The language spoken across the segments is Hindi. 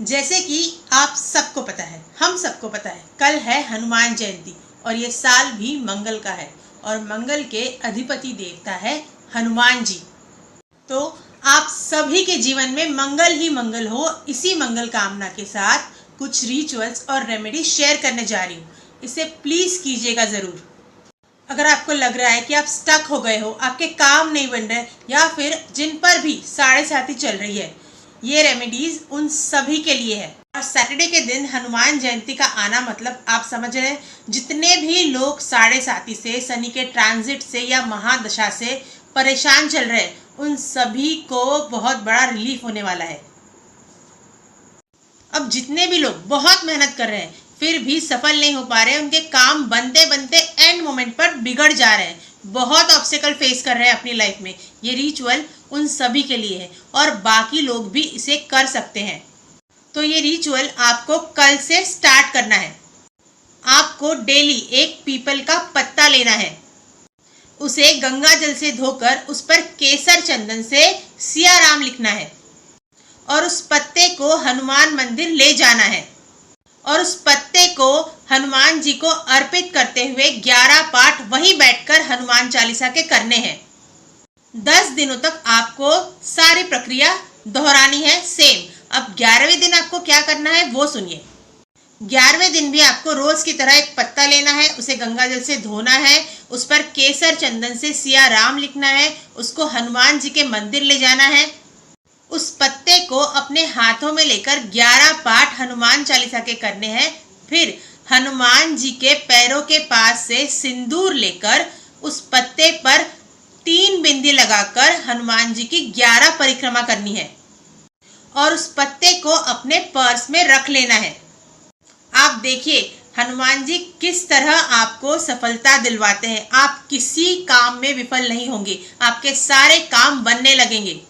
जैसे कि आप सबको पता है, हम सबको पता है, कल है हनुमान जयंती और ये साल भी मंगल का है और मंगल के अधिपति देवता है हनुमान जी। तो आप सभी के जीवन में मंगल ही मंगल हो, इसी मंगल कामना के साथ कुछ रिचुअल्स और रेमेडी शेयर करने जा रही हूँ। इसे प्लीज़ कीजिएगा ज़रूर। अगर आपको लग रहा है कि आप स्टक हो गए हो, आपके काम नहीं बन रहे या फिर जिन पर भी साढ़े साथी चल रही है, ये रेमेडीज उन सभी के लिए है। और सैटरडे के दिन हनुमान जयंती का आना मतलब आप समझ रहे हैं, जितने भी लोग साढ़े साथी से, शनि के ट्रांजिट से या महादशा से परेशान चल रहे हैं, उन सभी को बहुत बड़ा रिलीफ होने वाला है। अब जितने भी लोग बहुत मेहनत कर रहे हैं फिर भी सफल नहीं हो पा रहे, उनके काम बनते बनते एंड मोमेंट पर बिगड़ जा रहे हैं, बहुत ऑब्स्टेकल फेस कर रहे हैं अपनी लाइफ में, ये रिचुअल उन सभी के लिए है और बाकी लोग भी इसे कर सकते हैं। तो ये रिचुअल आपको कल से स्टार्ट करना है। आपको डेली एक पीपल का पत्ता लेना है, उसे गंगा जल से धोकर उस पर केसर चंदन से सिया राम लिखना है और उस पत्ते को हनुमान मंदिर ले जाना है और उस पत्ते को हनुमान जी को अर्पित करते हुए 11 पाठ वहीं बैठकर हनुमान चालीसा के करने हैं। 10 दिनों तक आपको सारी प्रक्रिया दोहरानी है सेम। अब 11वें दिन आपको क्या करना है वो सुनिए। 11वें दिन भी आपको रोज की तरह एक पत्ता लेना है, उसे गंगा जल से धोना है, उस पर केसर चंदन से सिया राम लिखना है, उसको हनुमान जी के मंदिर ले जाना है, उस पत्ते को अपने हाथों में लेकर 11 पाठ हनुमान चालीसा के करने हैं। फिर हनुमान जी के पैरों के पास से सिंदूर लेकर उस पत्ते पर 3 बिंदी लगाकर हनुमान जी की 11 परिक्रमा करनी है और उस पत्ते को अपने पर्स में रख लेना है। आप देखिए हनुमान जी किस तरह आपको सफलता दिलवाते हैं। आप किसी काम में विफल नहीं होंगे, आपके सारे काम बनने लगेंगे।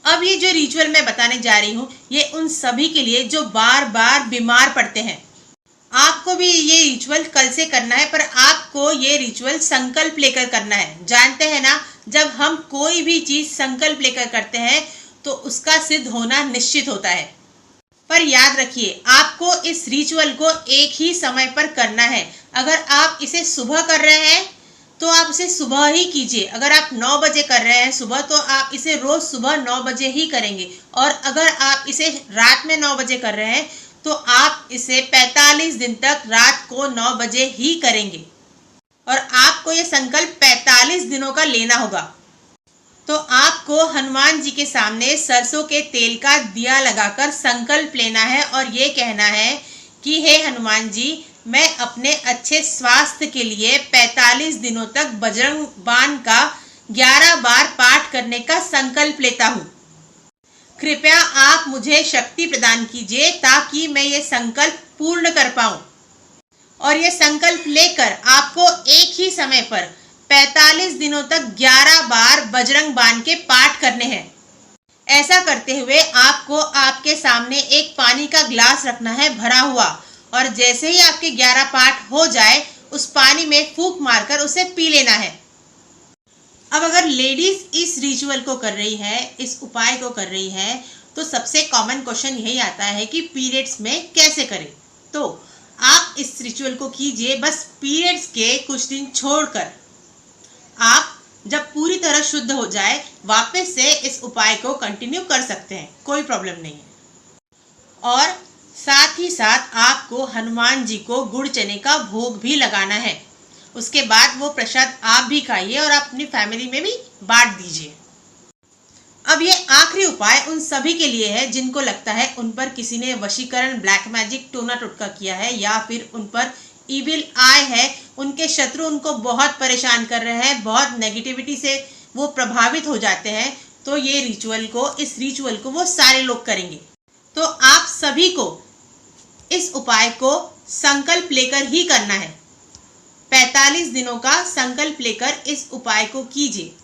अब ये जो रिचुअल मैं बताने जा रही हूँ ये उन सभी के लिए जो बार बार बीमार पड़ते हैं। आपको भी ये रिचुअल कल से करना है, पर आपको ये रिचुअल संकल्प लेकर करना है। जानते हैं ना, जब हम कोई भी चीज संकल्प लेकर करते हैं तो उसका सिद्ध होना निश्चित होता है। पर याद रखिए आपको इस रिचुअल को एक ही समय पर करना है। अगर आप इसे सुबह कर रहे हैं तो आप इसे सुबह ही कीजिए। अगर आप 9 बजे कर रहे हैं सुबह तो आप इसे रोज सुबह 9 बजे ही करेंगे और अगर आप इसे रात में 9 बजे कर रहे हैं तो आप इसे 45 दिन तक रात को 9 बजे ही करेंगे और आपको ये संकल्प 45 दिनों का लेना होगा। तो आपको हनुमान जी के सामने सरसों के तेल का दिया लगाकर संकल्प लेना है और ये कहना है कि हे हनुमान जी, मैं अपने अच्छे स्वास्थ्य के लिए 45 दिनों तक बजरंग बाण का 11 बार पाठ करने का संकल्प लेता हूँ। कृपया आप मुझे शक्ति प्रदान कीजिए ताकि मैं ये संकल्प पूर्ण कर पाऊँ। और ये संकल्प लेकर आपको एक ही समय पर 45 दिनों तक 11 बार बजरंग बाण के पाठ करने हैं। ऐसा करते हुए आपको आपके सामने एक पानी का ग्लास रखना है भरा हुआ और जैसे ही आपके 11 पाठ हो जाए उस पानी में फूंक मारकर उसे पी लेना है। अब अगर लेडीज इस रिचुअल को कर रही है, इस उपाय को कर रही है, तो सबसे कॉमन क्वेश्चन यही आता है कि पीरियड्स में कैसे करें। तो आप इस रिचुअल को कीजिए, बस पीरियड्स के कुछ दिन छोड़कर। आप जब पूरी तरह शुद्ध हो जाए वापस से इस उपाय को कंटिन्यू कर सकते हैं, कोई प्रॉब्लम नहीं है। और साथ ही साथ आपको हनुमान जी को गुड़ चने का भोग भी लगाना है। उसके बाद वो प्रसाद आप भी खाइए और अपनी फैमिली में भी बांट दीजिए। अब ये आखिरी उपाय उन सभी के लिए है जिनको लगता है उन पर किसी ने वशीकरण, ब्लैक मैजिक, टोना टोटका किया है या फिर उन पर इविल आय है, उनके शत्रु उनको बहुत परेशान कर रहे हैं, बहुत नेगेटिविटी से वो प्रभावित हो जाते हैं। तो ये इस रिचुअल को वो सारे लोग करेंगे। तो आप सभी को इस उपाय को संकल्प लेकर ही करना है। 45 दिनों का संकल्प लेकर इस उपाय को कीजिए।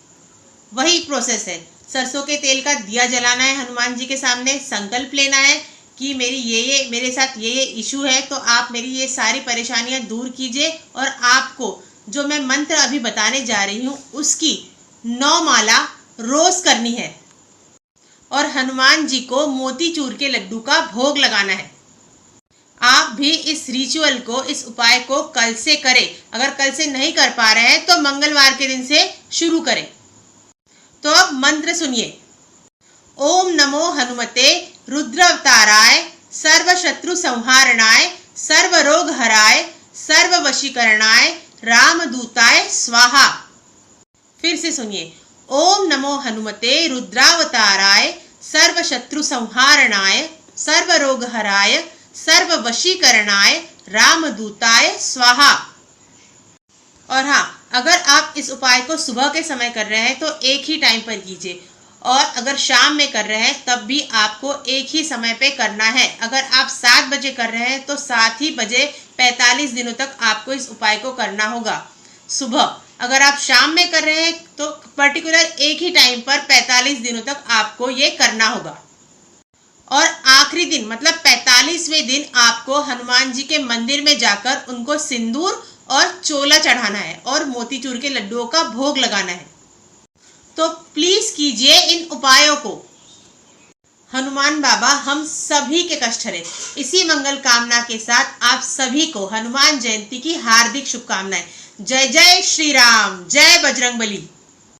वही प्रोसेस है, सरसों के तेल का दिया जलाना है हनुमान जी के सामने, संकल्प लेना है कि मेरे साथ ये इशू है, तो आप मेरी ये सारी परेशानियां दूर कीजिए और आपको जो मैं मंत्र अभी बताने जा रही हूँ उसकी 9 माला रोज करनी है और हनुमान जी को मोतीचूर के लड्डू का भोग लगाना है। आप भी इस रिचुअल को, इस उपाय को कल से करें। अगर कल से नहीं कर पा रहे हैं तो मंगलवार के दिन से शुरू करें। तो अब मंत्र सुनिए। ओम नमो हनुमते रुद्रावताराय सर्व शत्रु संहारणाय सर्व रोग हराय सर्व वशीकरणाय रामदूताय स्वाहा। फिर से सुनिए। ओम नमो हनुमते रुद्रावताराय सर्व शत्रु संहारणाय सर्व रोग हराय सर्व वशीकरणाय रामदूताय स्वाहा। और हाँ, अगर आप इस उपाय को सुबह के समय कर रहे हैं तो एक ही टाइम पर कीजिए, और अगर शाम में कर रहे हैं तब भी आपको एक ही समय पे करना है। अगर आप 7 बजे कर रहे हैं तो 7 ही बजे 45 दिनों तक आपको इस उपाय को करना होगा सुबह। अगर आप शाम में कर रहे हैं तो पर्टिकुलर एक ही टाइम पर 45 दिनों तक आपको ये करना होगा। और आखिरी दिन मतलब 45वें दिन आपको हनुमान जी के मंदिर में जाकर उनको सिंदूर और चोला चढ़ाना है और मोतीचूर के लड्डुओं का भोग लगाना है। तो प्लीज कीजिए इन उपायों को। हनुमान बाबा हम सभी के कष्ट हरे। इसी मंगल कामना के साथ आप सभी को हनुमान जयंती की हार्दिक शुभकामनाएं। जय जय श्री राम, जय बजरंगबली।